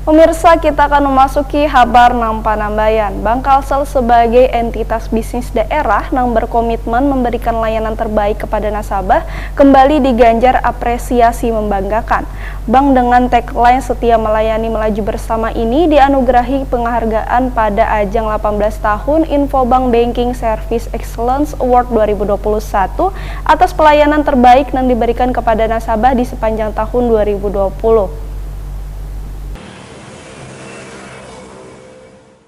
Pemirsa, kita akan memasuki kabar nang panambayan. Bank Kalsel sebagai entitas bisnis daerah yang berkomitmen memberikan layanan terbaik kepada nasabah kembali diganjar apresiasi membanggakan. Bank dengan tagline setia melayani melaju bersama ini dianugerahi penghargaan pada ajang 18 tahun Infobank Banking Service Excellence Award 2021 atas pelayanan terbaik yang diberikan kepada nasabah di sepanjang tahun 2020.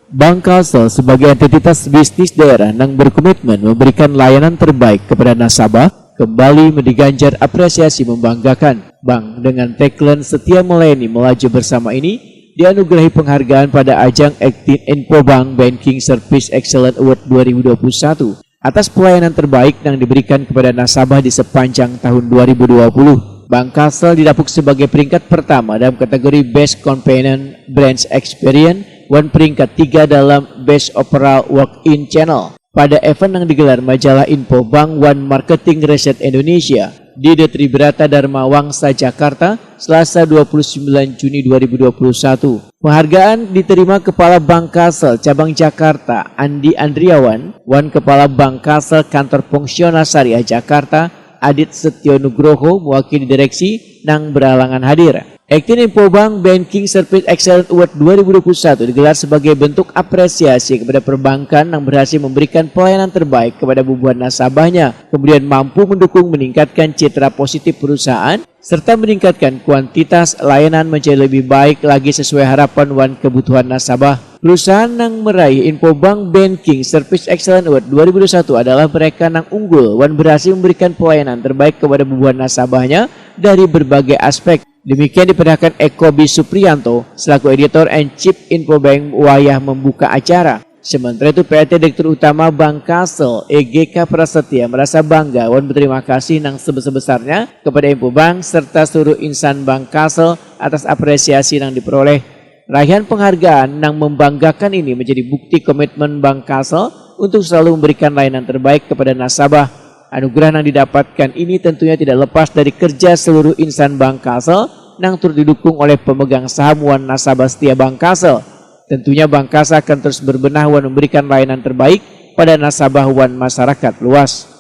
Bank Kalsel sebagai entitas bisnis daerah yang berkomitmen memberikan layanan terbaik kepada nasabah kembali diganjar apresiasi membanggakan. Bank dengan tagline setia melayani melaju bersama ini dianugerahi penghargaan pada ajang 18 Infobank Banking Service Excellence Award 2021 atas pelayanan terbaik yang diberikan kepada nasabah di sepanjang tahun 2020. Bank Kalsel didapuk sebagai peringkat pertama dalam kategori Best Convenient Branch Experience dan peringkat 3 dalam Best Overall Walk-in Channel pada event yang digelar majalah Infobank One Marketing Research Indonesia di The Tribrata Dharma Wangsa, Jakarta, Selasa 29 Juni 2021. Penghargaan diterima Kepala Bank Kalsel Cabang Jakarta Andi Andriawan, Wan Kepala Bank Kalsel Kantor Fungsional Syariah Jakarta Adit Setio Nugroho mewakili direksi nang berhalangan hadir. 18 Infobank Banking Service Excellence Award 2021 digelar sebagai bentuk apresiasi kepada perbankan yang berhasil memberikan pelayanan terbaik kepada ribuan nasabahnya, kemudian mampu mendukung meningkatkan citra positif perusahaan, serta meningkatkan kuantitas layanan menjadi lebih baik lagi sesuai harapan dan kebutuhan nasabah. Perusahaan yang meraih Infobank Banking Service Excellence Award 2021 adalah mereka yang unggul dan berhasil memberikan pelayanan terbaik kepada ribuan nasabahnya dari berbagai aspek. Demikian diperlihatkan Eko B. Supriyanto selaku editor and chief Infobank wayah membuka acara. Sementara itu PLT Direktur Utama Bank Kalsel EGK Prasetya merasa bangga dan berterima kasih yang sebesar-besarnya kepada Infobank serta seluruh insan Bank Kalsel atas apresiasi yang diperoleh. Raihan penghargaan yang membanggakan ini menjadi bukti komitmen Bank Kalsel untuk selalu memberikan layanan terbaik kepada nasabah. Anugerah yang didapatkan ini tentunya tidak lepas dari kerja seluruh insan Bank Kalsel yang turut didukung oleh pemegang saham wan nasabah setia Bank Kalsel. Tentunya Bank Kalsel akan terus berbenah dan memberikan layanan terbaik pada nasabah wan masyarakat luas.